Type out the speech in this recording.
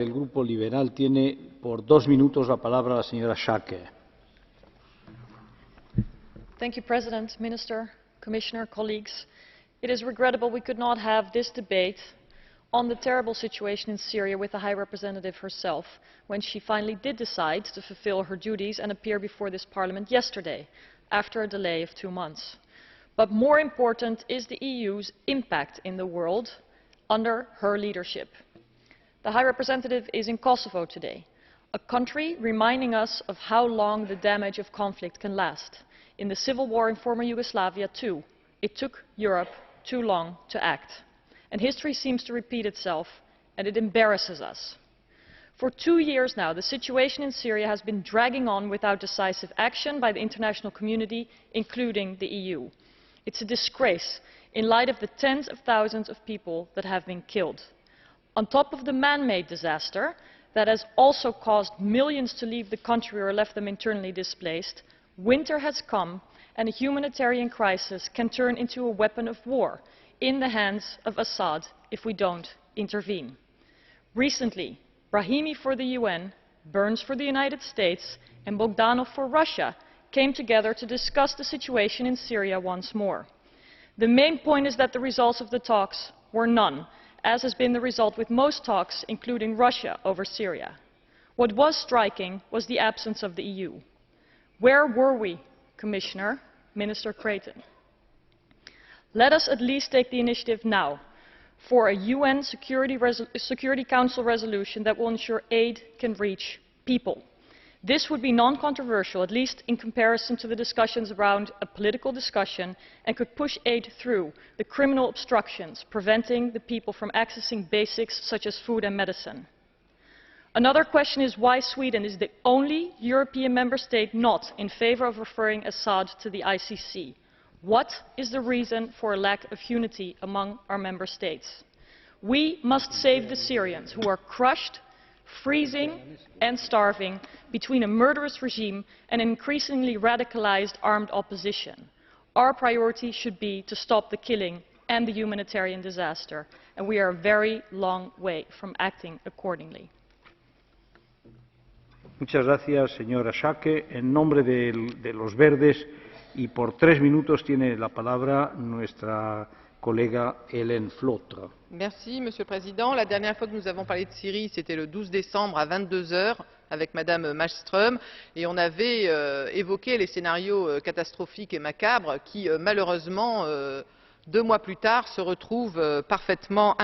El Grupo Liberal tiene por 2 minutos la palabra la señora Schaake. Thank you, President, Minister, Commissioner, colleagues. It is regrettable we could not have this debate on the terrible situation in Syria with the High Representative herself when she finally did decide to fulfill her duties and appear before this Parliament yesterday, after a delay of 2 months. But more important is the EU's impact in the world under her leadership. The High Representative is in Kosovo today, a country reminding us of how long the damage of conflict can last. In the civil war in former Yugoslavia too, it took Europe too long to act. And history seems to repeat itself, and it embarrasses us. For 2 years now, the situation in Syria has been dragging on without decisive action by the international community, including the EU. It's a disgrace in light of the tens of thousands of people that have been killed. On top of the man-made disaster that has also caused millions to leave the country or left them internally displaced, winter has come and a humanitarian crisis can turn into a weapon of war in the hands of Assad if we don't intervene. Recently, Brahimi for the UN, Burns for the United States and Bogdanov for Russia came together to discuss the situation in Syria once more. The main point is that the results of the talks were none, as has been the result with most talks, including Russia, over Syria. What was striking was the absence of the EU. Where were we, Commissioner, Minister Creighton? Let us at least take the initiative now for a UN Security Council resolution that will ensure aid can reach people. This would be non-controversial, at least in comparison to the discussions around a political discussion, and could push aid through the criminal obstructions preventing the people from accessing basics such as food and medicine. Another question is why Sweden is the only European member state not in favor of referring Assad to the ICC. What is the reason for a lack of unity among our member states? We must save the Syrians who are crushed, freezing and starving between a murderous regime and an increasingly radicalized armed opposition. Our priority should be to stop the killing and the humanitarian disaster, and we are a very long way from acting accordingly. Muchas gracias, señora Schaake. En nombre de los Verdes y por 3 minutos tiene la palabra nuestra collègue Hélène Flautre. Merci, Monsieur le Président. La dernière fois que nous avons parlé de Syrie, c'était le 12 décembre à 22 heures avec Madame Malmström, et on avait évoqué les scénarios catastrophiques et macabres qui, malheureusement, 2 mois plus tard, se retrouvent parfaitement